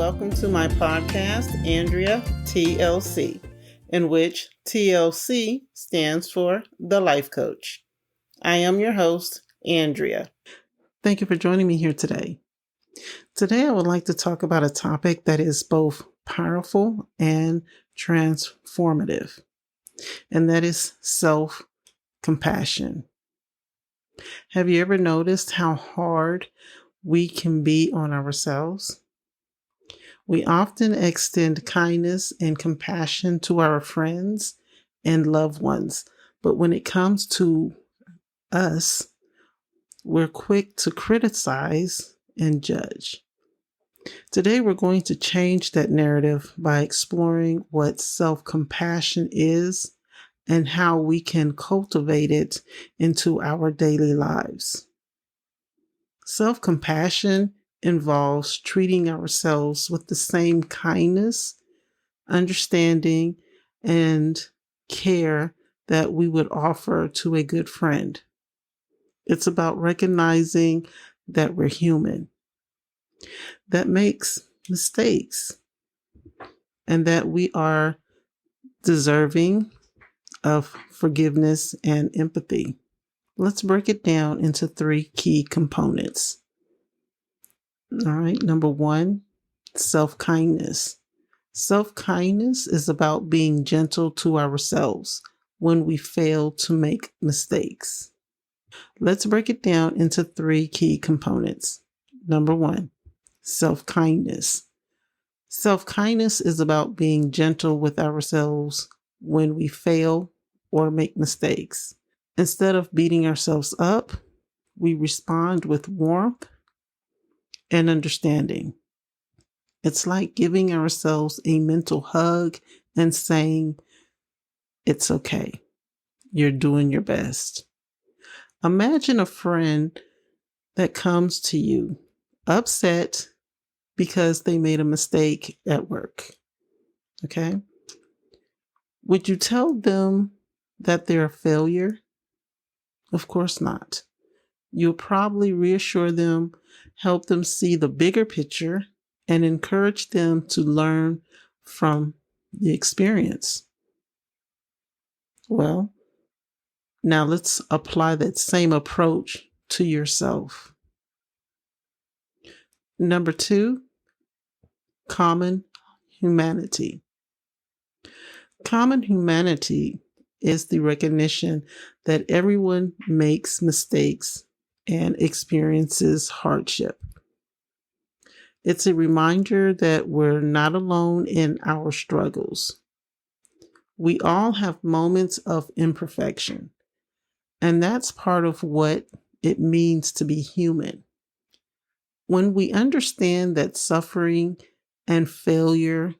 welcome to my podcast, Andrea TLC, in which TLC stands for The Life Coach. I am your host, Andrea. Thank you for joining me here today. Today, I would like to talk about a topic that is both powerful and transformative, and that is self-compassion. Have you ever noticed how hard we can be on ourselves? We often extend kindness and compassion to our friends and loved ones, but when it comes to us, we're quick to criticize and judge. Today, we're going to change that narrative by exploring what self-compassion is and how we can cultivate it into our daily lives. Self-compassion involves treating ourselves with the same kindness, understanding, and care that we would offer to a good friend. It's about recognizing that we're human, that makes mistakes, and that we are deserving of forgiveness and empathy. Let's break it down into 3 key components. All right, number 1, self-kindness. Self-kindness is about being gentle to ourselves when we fail to make mistakes. Let's break it down into 3 key components. Number 1, self-kindness. Self-kindness is about being gentle with ourselves when we fail or make mistakes. Instead of beating ourselves up, we respond with warmth and understanding. It's like giving ourselves a mental hug and saying, "It's okay. You're doing your best." Imagine a friend that comes to you upset because they made a mistake at work. Okay? Would you tell them that they're a failure? Of course not. You'll probably reassure them, help them see the bigger picture, and encourage them to learn from the experience. Well, now let's apply that same approach to yourself. Number 2, common humanity. Common humanity is the recognition that everyone makes mistakes and experiences hardship. It's a reminder that we're not alone in our struggles. We all have moments of imperfection, and that's part of what it means to be human. When we understand that suffering and failure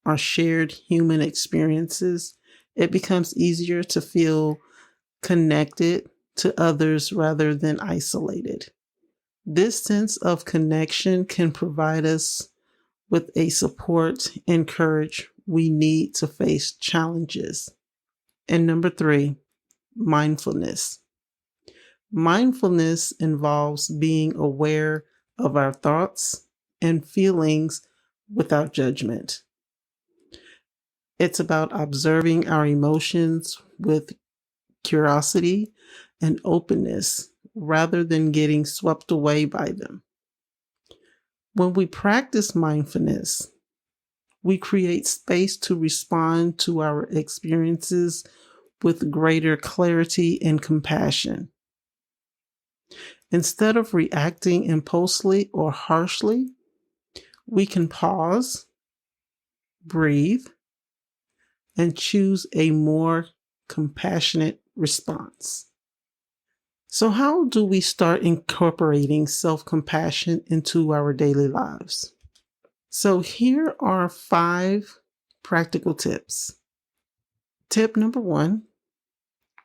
are shared human experiences, it becomes easier to feel connected to others rather than isolated. This sense of connection can provide us with a support and courage we need to face challenges. And number 3, mindfulness. Mindfulness involves being aware of our thoughts and feelings without judgment. It's about observing our emotions with curiosity and openness rather than getting swept away by them. When we practice mindfulness, we create space to respond to our experiences with greater clarity and compassion. Instead of reacting impulsively or harshly, we can pause, breathe, and choose a more compassionate response. So how do we start incorporating self-compassion into our daily lives? So here are 5 practical tips. Tip number 1,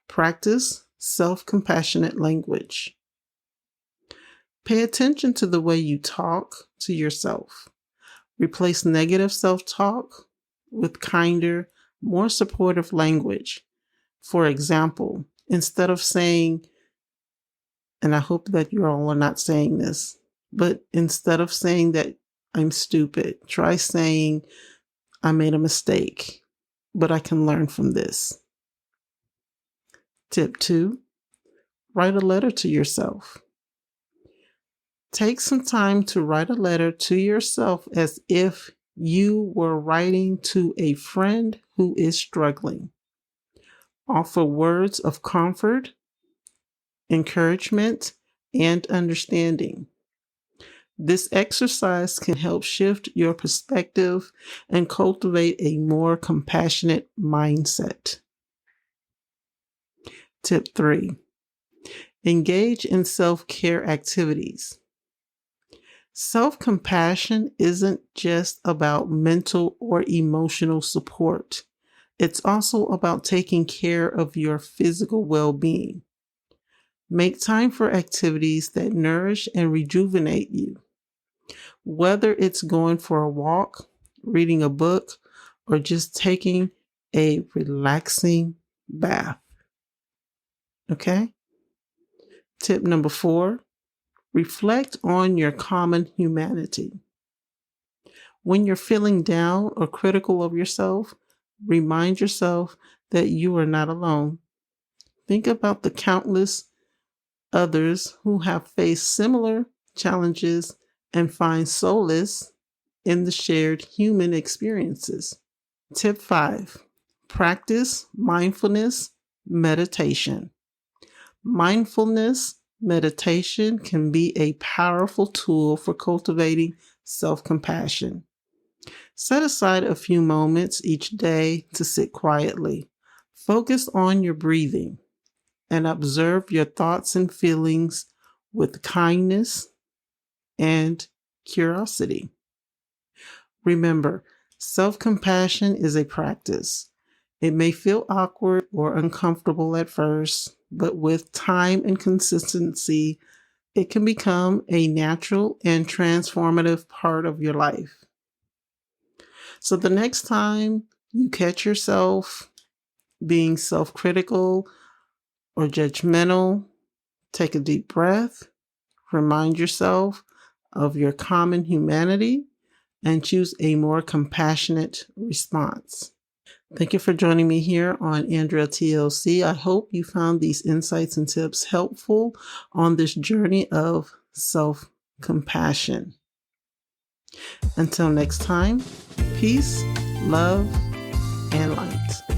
practice self-compassionate language. Pay attention to the way you talk to yourself. Replace negative self-talk with kinder, more supportive language. For example, instead of saying, and I hope that you all are not saying this, but instead of saying that I'm stupid. Try saying, I made a mistake, but I can learn from this. Tip 2, write a letter to yourself. Take some time to write a letter to yourself as if you were writing to a friend who is struggling. Offer words of comfort, encouragement, and understanding. This exercise can help shift your perspective and cultivate a more compassionate mindset. Tip 3, engage in self-care activities. Self-compassion isn't just about mental or emotional support. It's also about taking care of your physical well-being. Make time for activities that nourish and rejuvenate you. Whether it's going for a walk, reading a book, or just taking a relaxing bath. Okay? Tip number 4, reflect on your common humanity. When you're feeling down or critical of yourself, remind yourself that you are not alone. Think about the countless others who have faced similar challenges and find solace in the shared human experiences. Tip 5, practice mindfulness meditation. Mindfulness meditation can be a powerful tool for cultivating self-compassion. Set aside a few moments each day to sit quietly. Focus on your breathing and observe your thoughts and feelings with kindness and curiosity. Remember, self-compassion is a practice. It may feel awkward or uncomfortable at first, but with time and consistency, it can become a natural and transformative part of your life. So the next time you catch yourself being self-critical or judgmental, take a deep breath, remind yourself of your common humanity, and choose a more compassionate response. Thank you for joining me here on Andrea TLC. I hope you found these insights and tips helpful on this journey of self-compassion. Until next time, peace, love, and light.